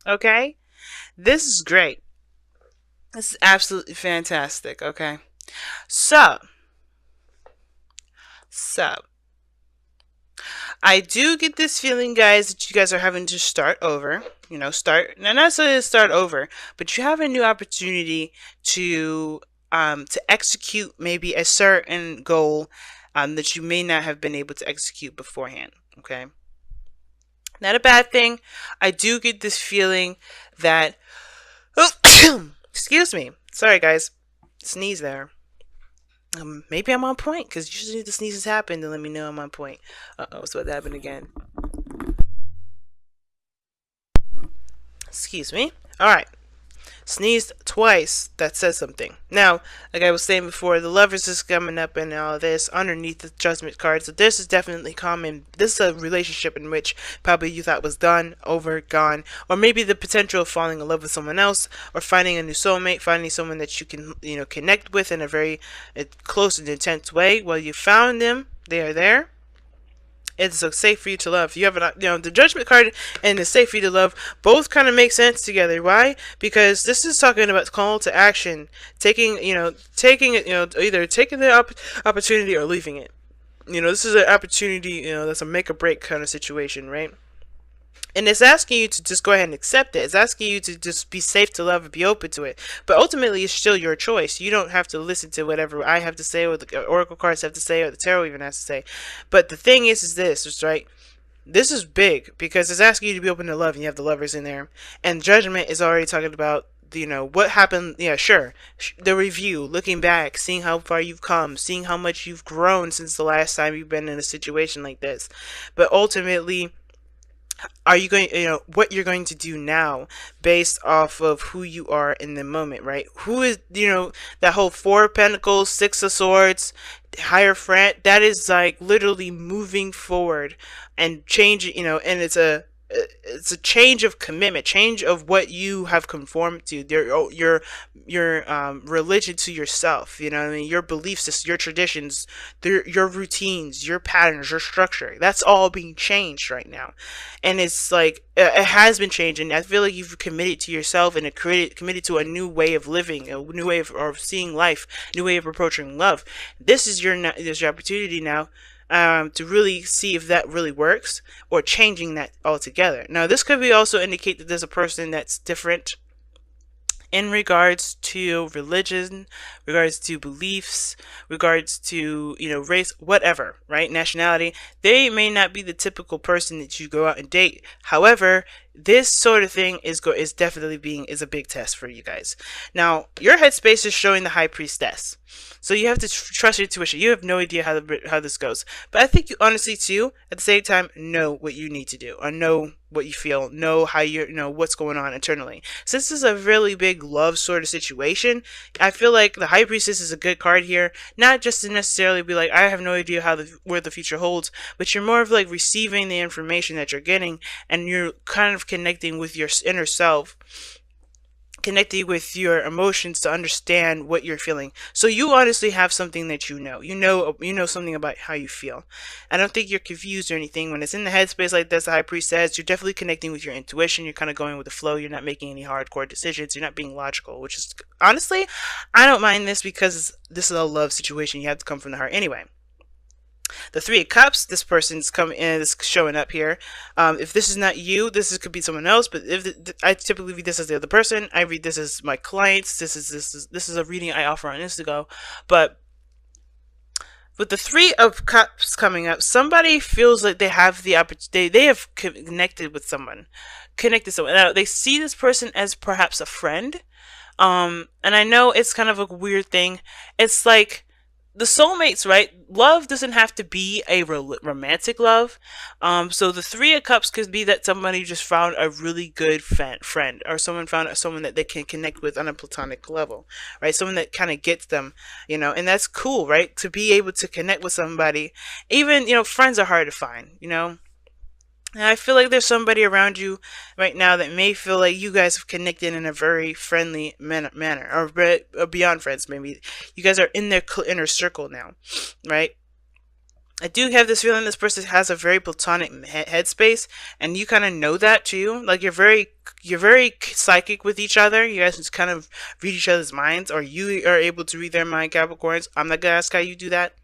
Okay? This is great. This is absolutely fantastic. Okay? So, so I do get this feeling, guys, that you guys are having to start over. Start, not necessarily start over, but you have a new opportunity to execute maybe a certain goal that you may not have been able to execute beforehand. Okay, not a bad thing. I do get this feeling that, excuse me, sorry guys, sneeze there. Maybe I'm on point because usually the sneezes happen to let me know I'm on point. What's about to happen again? Excuse me. All right. Sneezed twice. That says something. Now, like I was saying before, the lovers is coming up and all this underneath the judgment card. So this is definitely common. This is a relationship in which probably you thought was done, over, gone, or maybe the potential of falling in love with someone else, or finding a new soulmate, finding someone that you can connect with in a very close and intense way. Well, you found them. They are there. It's so safe for you to love. You have the judgment card and the safe for you to love both kind of make sense together. Why? Because this is talking about call to action, taking it, either taking the opportunity or leaving it. This is an opportunity, that's a make or break kind of situation, right? And it's asking you to just go ahead and accept it. It's asking you to just be safe to love and be open to it. But ultimately, it's still your choice. You don't have to listen to whatever I have to say, or the oracle cards have to say, or the tarot even has to say. But the thing is this, is right. This is big because it's asking you to be open to love, and you have the lovers in there. And judgment is already talking about what happened. Yeah, sure. The review, looking back, seeing how far you've come, seeing how much you've grown since the last time you've been in a situation like this. But ultimately, are you going what you're going to do now based off of who you are in the moment, right? Who is that whole Four of Pentacles, Six of Swords, higher friend, that is like literally moving forward and changing, and it's a change of commitment, change of what you have conformed to, your religion to yourself. You know what I mean? Your belief system, your traditions, your routines, your patterns, your structure. That's all being changed right now, and it's like it has been changing. I feel like you've committed to yourself and committed to a new way of living, a new way of seeing life, a new way of approaching love. This is your opportunity now to really see if that really works, or changing that altogether. Now, this could be also indicate that there's a person that's different in regards to religion, regards to beliefs, regards to race, whatever, right? Nationality. They may not be the typical person that you go out and date. However, this sort of thing is definitely is a big test for you guys. Now, your headspace is showing the High Priestess. So you have to trust your intuition. You have no idea how this goes. But I think you honestly too, at the same time, know what you need to do, or know what you feel, know how what's going on internally. Since this is a really big love sort of situation, I feel like the High Priestess is a good card here. Not just to necessarily be like, I have no idea where the future holds, but you're more of like receiving the information that you're getting, and you're kind of connecting with your inner self, connecting with your emotions to understand what you're feeling. So you honestly have something that you know something about how you feel. I don't think you're confused or anything. When it's in the headspace like this, the High Priest says, you're definitely connecting with your intuition. You're kind of going with the flow. You're not making any hardcore decisions. You're not being logical, which is honestly, I don't mind this because this is a love situation. You have to come from the heart anyway. The Three of Cups, this person's coming in, this showing up here. If this is not you, could be someone else. But if I typically read this as the other person, I read this as my clients. This is a reading I offer on Instago. But with the Three of Cups coming up, somebody feels like they have the opportunity. They have connected with someone, Now they see this person as perhaps a friend. And I know it's kind of a weird thing. It's like the soulmates, right? Love doesn't have to be a romantic love. So the Three of Cups could be that somebody just found a really good friend, or someone found someone that they can connect with on a platonic level, right? Someone that kind of gets them, and that's cool, right? To be able to connect with somebody. Even, friends are hard to find, and I feel like there's somebody around you right now that may feel like you guys have connected in a very friendly manner, or beyond friends. Maybe you guys are in their inner circle now, right? I do have this feeling this person has a very platonic headspace, and you kind of know that too. Like you're very psychic with each other. You guys just kind of read each other's minds, or you are able to read their mind, Capricorns. I'm not gonna ask how you do that.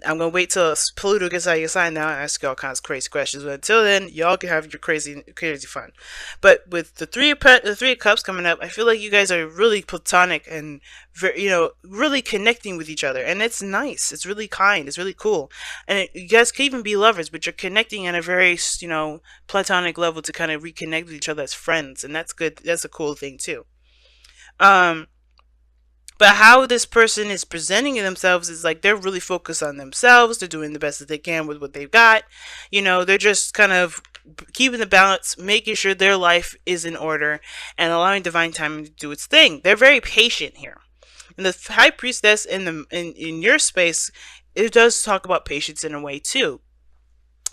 I'm gonna wait till Pluto gets out of your sign now and ask you all kinds of crazy questions. But until then, y'all can have your crazy fun. But with the three of cups coming up, I feel like you guys are really platonic and very, really connecting with each other, and it's nice. It's really kind. It's really cool, and you guys can even be lovers, but you're connecting at a very, platonic level to kind of reconnect with each other as friends, and that's good. That's a cool thing too. Um, but how this person is presenting themselves is like they're really focused on themselves. They're doing the best that they can with what they've got. They're just kind of keeping the balance, making sure their life is in order, and allowing divine timing to do its thing. They're very patient here. And the high priestess in your space, it does talk about patience in a way too.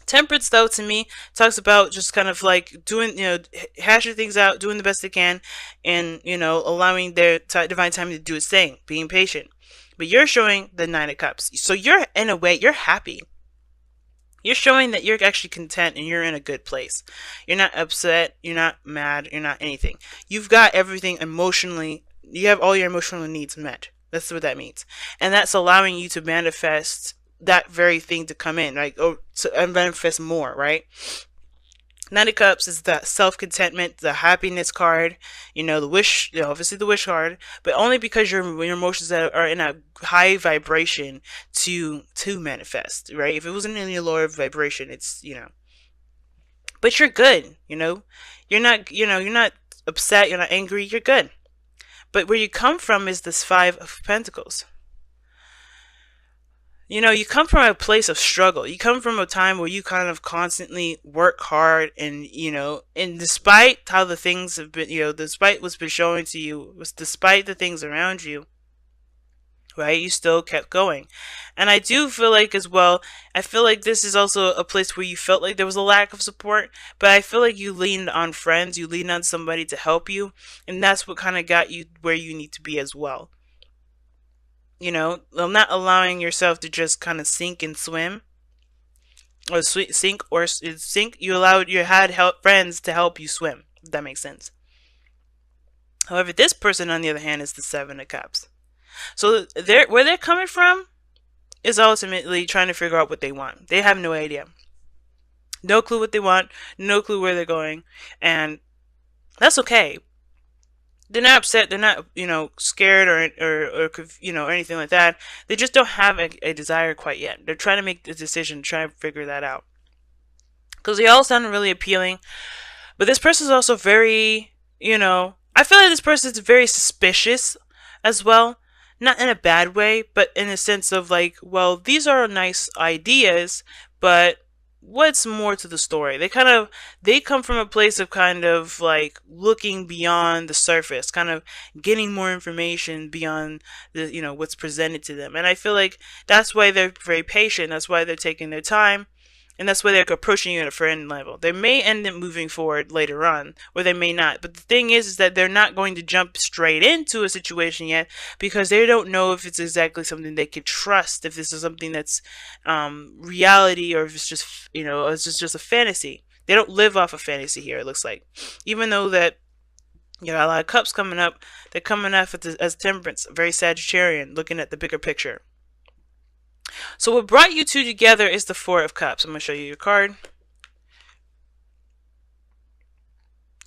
Temperance, though, to me, talks about just kind of like doing, hashing things out, doing the best they can, and, allowing their divine time to do its thing, being patient. But you're showing the Nine of Cups. So you're, in a way, you're happy. You're showing that you're actually content and you're in a good place. You're not upset, you're not mad, you're not anything. You've got everything emotionally, you have all your emotional needs met. That's what that means. And that's allowing you to manifest that very thing to come in, like, and manifest more, right? Nine of Cups is the self-contentment, the happiness card, the wish, obviously the wish card, but only because your emotions are in a high vibration to manifest, right? If it wasn't in your lower vibration, it's, but you're good, you're not upset, you're not angry, you're good. But where you come from is this Five of Pentacles. You come from a place of struggle. You come from a time where you kind of constantly work hard and, and despite how the things have been, despite what's been showing to you, despite the things around you, right, you still kept going. And I do feel like as well, I feel like this is also a place where you felt like there was a lack of support, but I feel like you leaned on friends, you leaned on somebody to help you, and that's what kind of got you where you need to be as well. Not allowing yourself to just kind of sink and swim, or sink. You had friends to help you swim, if that makes sense. However, this person, on the other hand, is the Seven of Cups. So where they're coming from is ultimately trying to figure out what they want. They have no idea. No clue what they want, no clue where they're going, and that's okay. They're not upset. They're not, scared or anything like that. They just don't have a desire quite yet. They're trying to make the decision, try to figure that out. Because they all sound really appealing, but this person is also very, I feel like this person is very suspicious as well. Not in a bad way, but in a sense of like, well, these are nice ideas, but what's more to the story? They come from a place of kind of like looking beyond the surface, kind of getting more information beyond the, what's presented to them. And I feel like that's why they're very patient. That's why they're taking their time. And that's why they're approaching you at a friend level. They may end up moving forward later on, or they may not. But the thing is that they're not going to jump straight into a situation yet because they don't know if it's exactly something they could trust, if this is something that's reality, or if it's just, it's just a fantasy. They don't live off of fantasy here, it looks like. Even though that, a lot of cups coming up, they're coming up as temperance, very Sagittarian, looking at the bigger picture. So what brought you two together is the Four of Cups. I'm going to show you your card.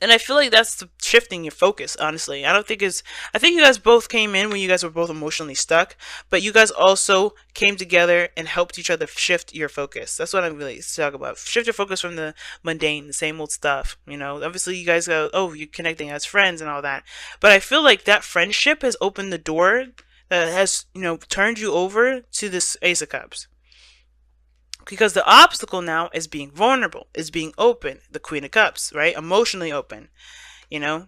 And I feel like that's shifting your focus, honestly. I think you guys both came in when you guys were both emotionally stuck, but you guys also came together and helped each other shift your focus. That's what I'm really talking about. Shift your focus from the mundane, the same old stuff. Obviously you guys go, oh, you're connecting as friends and all that. But I feel like that friendship has opened the door that has, turned you over to this Ace of Cups. Because the obstacle now is being vulnerable, is being open. The Queen of Cups, right? Emotionally open, Now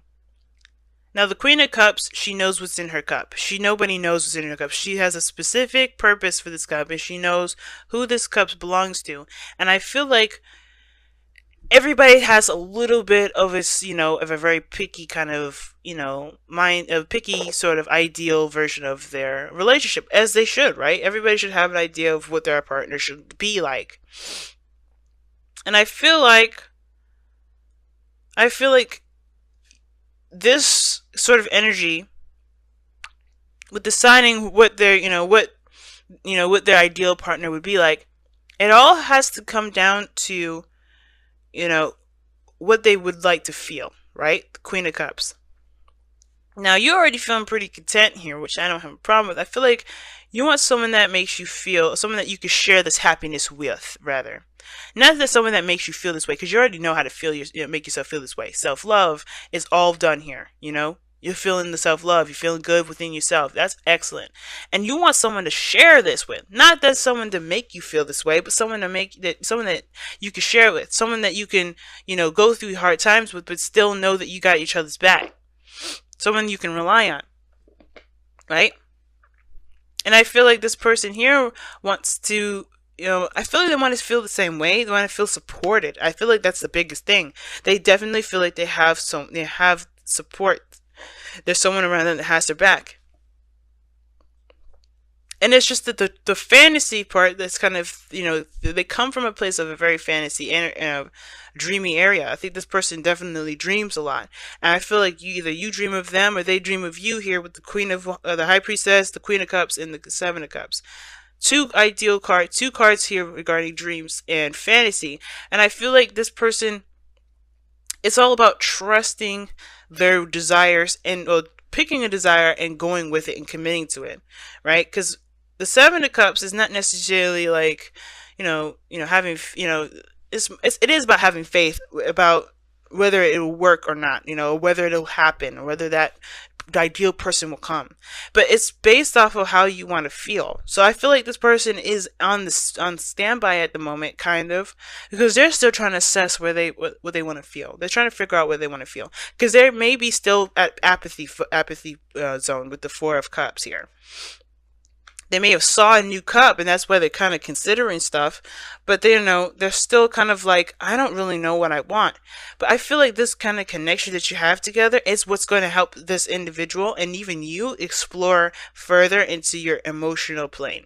the Queen of Cups, she knows what's in her cup. Nobody knows what's in her cup. She has a specific purpose for this cup, and she knows who this cup belongs to. And I feel like everybody has a little bit of this, of a very picky kind of, mind, a picky sort of ideal version of their relationship, as they should, right? Everybody should have an idea of what their partner should be like. And I feel like this sort of energy with deciding what their, what their ideal partner would be like, it all has to come down to, you know, what they would like to feel, right? The Queen of Cups. Now, you're already feeling pretty content here, which I don't have a problem with. I feel like you want someone that makes you feel, someone that you can share this happiness with, rather. Not that someone that makes you feel this way, because you already know how to feel, make yourself feel this way. Self-love is all done here, You're feeling the self-love. You're feeling good within yourself. That's excellent. And you want someone to share this with. Not that someone to make you feel this way, but someone that you can share with. Someone that you can, go through hard times with, but still know that you got each other's back. Someone you can rely on, right? And I feel like this person here wants to, I feel like they want to feel the same way. They want to feel supported. I feel like that's the biggest thing. They definitely feel like they have support. There's someone around them that has their back. And it's just that the fantasy part that's kind of, they come from a place of a very fantasy and dreamy area. I think this person definitely dreams a lot. And I feel like either you dream of them or they dream of you here with the Queen of, the High Priestess, the Queen of Cups, and the Seven of Cups. Two cards here regarding dreams and fantasy. And I feel like this person, it's all about trusting their desires and picking a desire and going with it and committing to it, right? Because the Seven of Cups is not necessarily like, having, it is about having faith about whether it will work or not, whether it'll happen or whether that the ideal person will come. But it's based off of how you want to feel. So I feel like this person is on standby at the moment, kind of, because they're still trying to assess what they want to feel. They're trying to figure out what they want to feel, because they may be still at apathy zone with the Four of Cups here. They may have saw a new cup and that's why they're kind of considering stuff, but they're still kind of like, I don't really know what I want. But I feel like this kind of connection that you have together is what's going to help this individual and even you explore further into your emotional plane.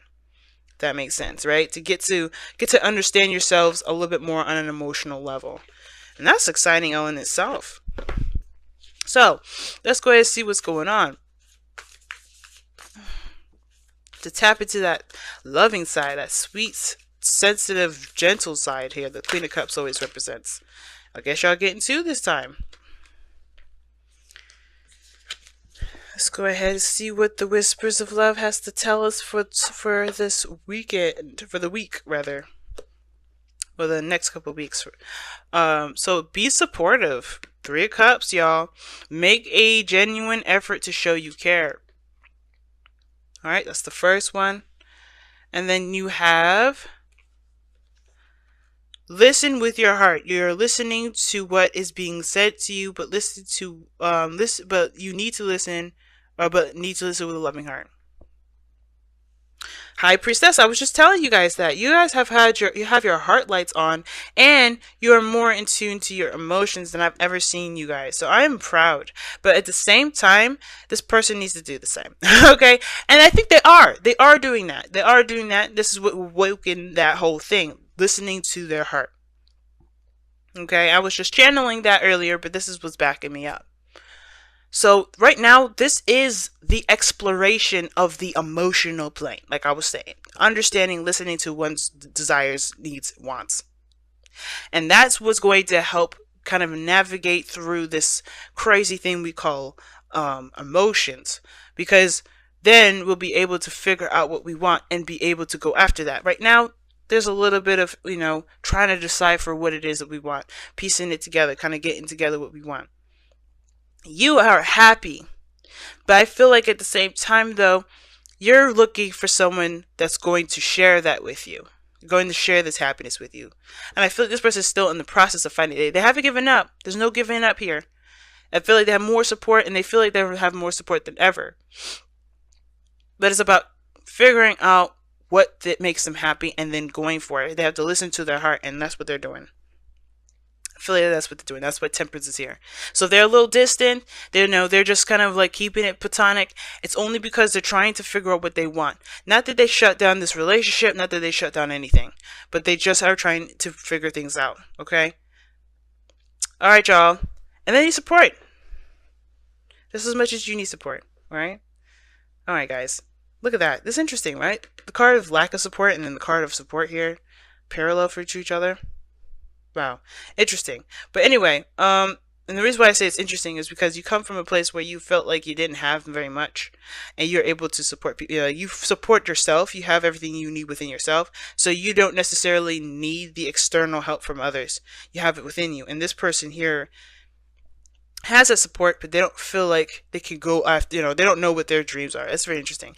If that makes sense, right? To get to understand yourselves a little bit more on an emotional level. And that's exciting all in itself. So let's go ahead and see what's going on. To tap into that loving side, that sweet, sensitive, gentle side here the Queen of Cups always represents. I guess y'all getting two this time. Let's go ahead and see what the Whispers of Love has to tell us for this weekend, for the week rather, or the next couple of weeks. So be supportive. Three of Cups, y'all. Make a genuine effort to show you care. All right, that's the first one. And then you have listen with your heart. You're listening to what is being said to you, but but you need to listen, but need to listen with a loving heart. High Priestess, I was just telling you guys that you guys have you have your heart lights on, and you are more in tune to your emotions than I've ever seen you guys. So I am proud, but at the same time, this person needs to do the same. Okay, and I think they are doing that. They are doing that. This is what woken that whole thing, listening to their heart. Okay, I was just channeling that earlier, but this is what's backing me up. So right now, this is the exploration of the emotional plane, like I was saying. Understanding, listening to one's desires, needs, wants. And that's what's going to help kind of navigate through this crazy thing we call emotions. Because then we'll be able to figure out what we want and be able to go after that. Right now, there's a little bit of, trying to decipher what it is that we want. Piecing it together, kind of getting together what we want. You are happy, but I feel like at the same time though, you're looking for someone that's going to share that with you, going to share this happiness with you. And I feel like this person is still in the process of finding it. They haven't given up. There's no giving up here. I feel like they have more support, and they feel like they have more support than ever. But it's about figuring out what that makes them happy and then going for it. They have to listen to their heart, and that's what they're doing. I feel like that's what they're doing. That's what Temperance is here. So they're a little distant. They're just kind of like keeping it platonic. It's only because they're trying to figure out what they want. Not that they shut down this relationship, not that they shut down anything, but they just are trying to figure things out. Okay. All right, y'all. And they need support just as much as you need support. All right. All right, guys. Look at that. This is interesting, right? The card of lack of support and then the card of support here, parallel for each other. Wow, interesting. But anyway, and the reason why I say it's interesting is because you come from a place where you felt like you didn't have very much, and you're able to support people. You support yourself. You have everything you need within yourself, so you don't necessarily need the external help from others. You have it within you. And this person here has that support, but they don't feel like they can go after. They don't know what their dreams are. That's very interesting.